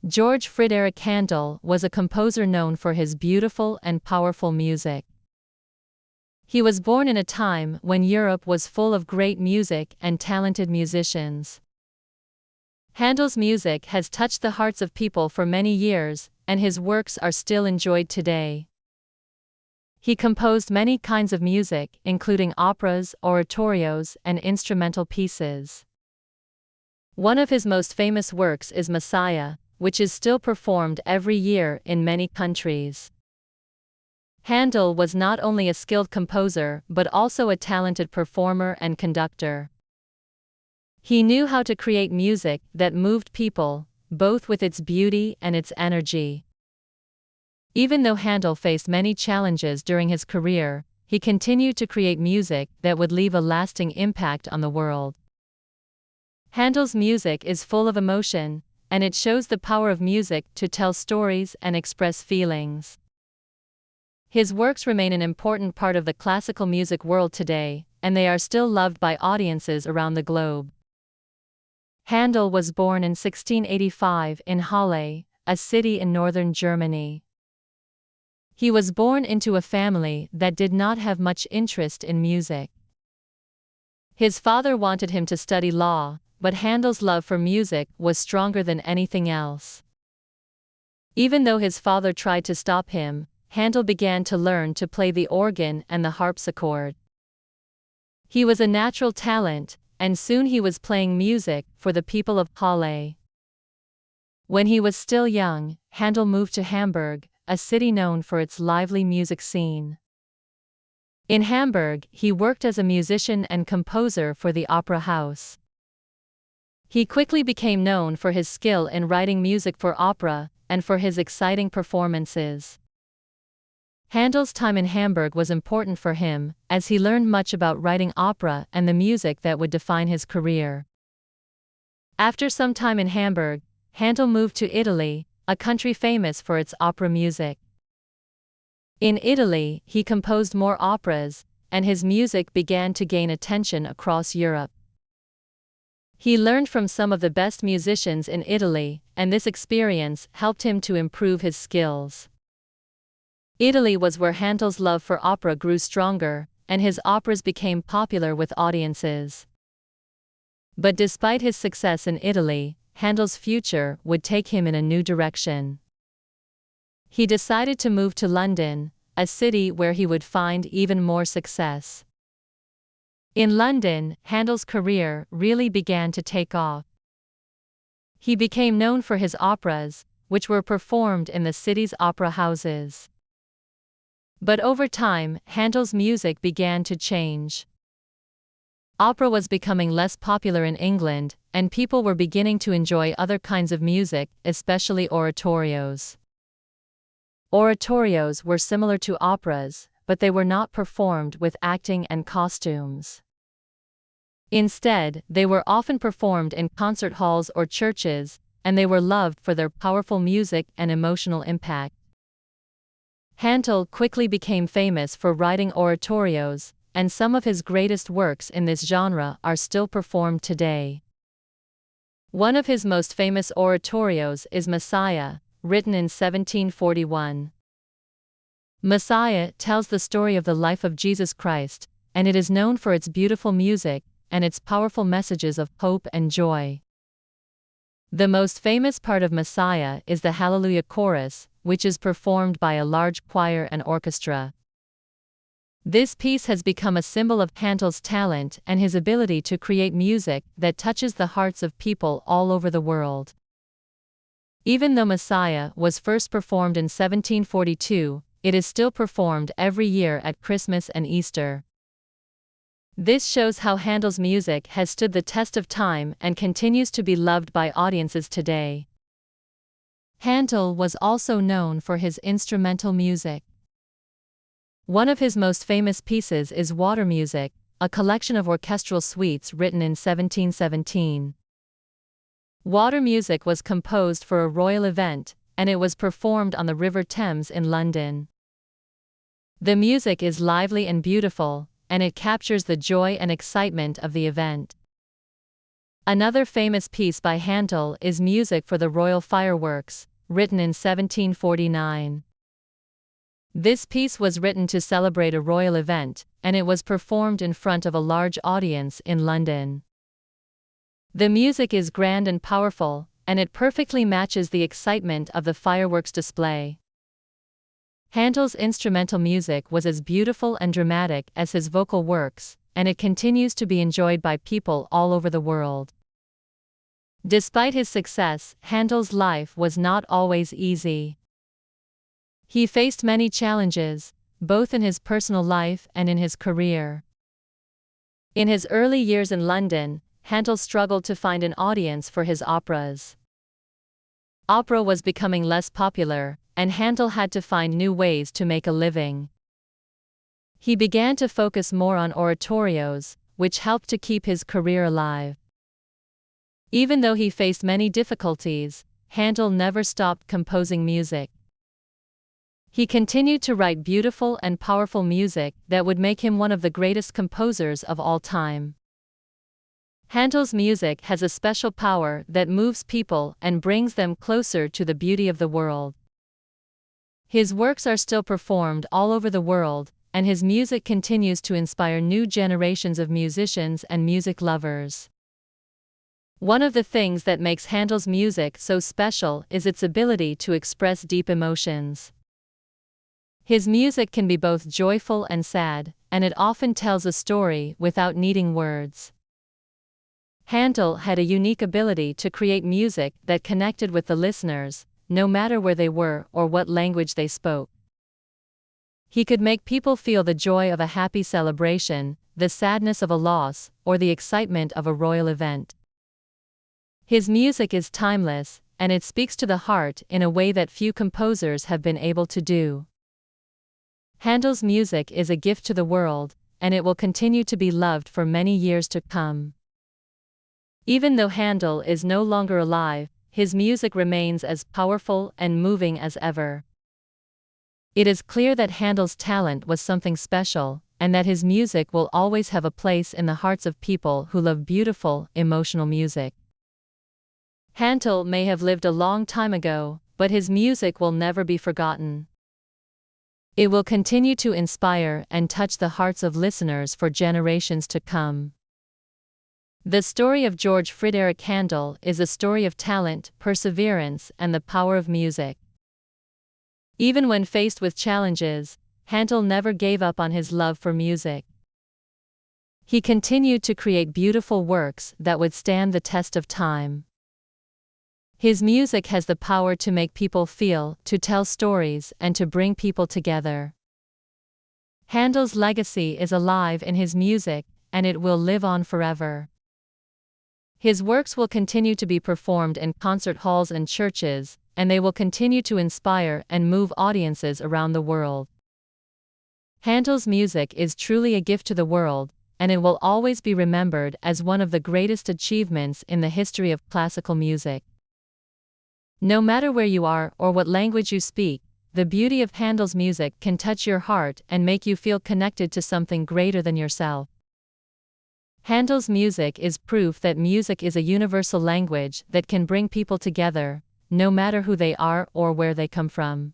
George Frideric Handel was a composer known for his beautiful and powerful music. He was born in a time when Europe was full of great music and talented musicians. Handel's music has touched the hearts of people for many years, and his works are still enjoyed today. He composed many kinds of music, including operas, oratorios, and instrumental pieces. One of his most famous works is Messiah, which is still performed every year in many countries. Handel was not only a skilled composer but also a talented performer and conductor. He knew how to create music that moved people, both with its beauty and its energy. Even though Handel faced many challenges during his career, he continued to create music that would leave a lasting impact on the world. Handel's music is full of emotion, and it shows the power of music to tell stories and express feelings. His works remain an important part of the classical music world today, and they are still loved by audiences around the globe. Handel was born in 1685 in Halle, a city in northern Germany. He was born into a family that did not have much interest in music. His father wanted him to study law, but Handel's love for music was stronger than anything else. Even though his father tried to stop him, Handel began to learn to play the organ and the harpsichord. He was a natural talent, and soon he was playing music for the people of Halle. When he was still young, Handel moved to Hamburg, a city known for its lively music scene. In Hamburg, he worked as a musician and composer for the opera house. He quickly became known for his skill in writing music for opera, and for his exciting performances. Handel's time in Hamburg was important for him, as he learned much about writing opera and the music that would define his career. After some time in Hamburg, Handel moved to Italy, a country famous for its opera music. In Italy, he composed more operas, and his music began to gain attention across Europe. He learned from some of the best musicians in Italy, and this experience helped him to improve his skills. Italy was where Handel's love for opera grew stronger, and his operas became popular with audiences. But despite his success in Italy, Handel's future would take him in a new direction. He decided to move to London, a city where he would find even more success. In London, Handel's career really began to take off. He became known for his operas, which were performed in the city's opera houses. But over time, Handel's music began to change. Opera was becoming less popular in England, and people were beginning to enjoy other kinds of music, especially oratorios. Oratorios were similar to operas, but they were not performed with acting and costumes. Instead, they were often performed in concert halls or churches, and they were loved for their powerful music and emotional impact. Handel quickly became famous for writing oratorios, and some of his greatest works in this genre are still performed today. One of his most famous oratorios is Messiah, written in 1741. Messiah tells the story of the life of Jesus Christ, and it is known for its beautiful music and its powerful messages of hope and joy. The most famous part of Messiah is the Hallelujah chorus, which is performed by a large choir and orchestra. This piece has become a symbol of Handel's talent and his ability to create music that touches the hearts of people all over the world. Even though Messiah was first performed in 1742, it is still performed every year at Christmas and Easter. This shows how Handel's music has stood the test of time and continues to be loved by audiences today. Handel was also known for his instrumental music. One of his most famous pieces is Water Music, a collection of orchestral suites written in 1717. Water Music was composed for a royal event, and it was performed on the River Thames in London. The music is lively and beautiful, and it captures the joy and excitement of the event. Another famous piece by Handel is Music for the Royal Fireworks, written in 1749. This piece was written to celebrate a royal event, and it was performed in front of a large audience in London. The music is grand and powerful, and it perfectly matches the excitement of the fireworks display. Handel's instrumental music was as beautiful and dramatic as his vocal works, and it continues to be enjoyed by people all over the world. Despite his success, Handel's life was not always easy. He faced many challenges, both in his personal life and in his career. In his early years in London, Handel struggled to find an audience for his operas. Opera was becoming less popular, and Handel had to find new ways to make a living. He began to focus more on oratorios, which helped to keep his career alive. Even though he faced many difficulties, Handel never stopped composing music. He continued to write beautiful and powerful music that would make him one of the greatest composers of all time. Handel's music has a special power that moves people and brings them closer to the beauty of the world. His works are still performed all over the world, and his music continues to inspire new generations of musicians and music lovers. One of the things that makes Handel's music so special is its ability to express deep emotions. His music can be both joyful and sad, and it often tells a story without needing words. Handel had a unique ability to create music that connected with the listeners, no matter where they were or what language they spoke. He could make people feel the joy of a happy celebration, the sadness of a loss, or the excitement of a royal event. His music is timeless, and it speaks to the heart in a way that few composers have been able to do. Handel's music is a gift to the world, and it will continue to be loved for many years to come. Even though Handel is no longer alive, his music remains as powerful and moving as ever. It is clear that Handel's talent was something special, and that his music will always have a place in the hearts of people who love beautiful, emotional music. Handel may have lived a long time ago, but his music will never be forgotten. It will continue to inspire and touch the hearts of listeners for generations to come. The story of George Frideric Handel is a story of talent, perseverance, and the power of music. Even when faced with challenges, Handel never gave up on his love for music. He continued to create beautiful works that would stand the test of time. His music has the power to make people feel, to tell stories, and to bring people together. Handel's legacy is alive in his music, and it will live on forever. His works will continue to be performed in concert halls and churches, and they will continue to inspire and move audiences around the world. Handel's music is truly a gift to the world, and it will always be remembered as one of the greatest achievements in the history of classical music. No matter where you are or what language you speak, the beauty of Handel's music can touch your heart and make you feel connected to something greater than yourself. Handel's music is proof that music is a universal language that can bring people together, no matter who they are or where they come from.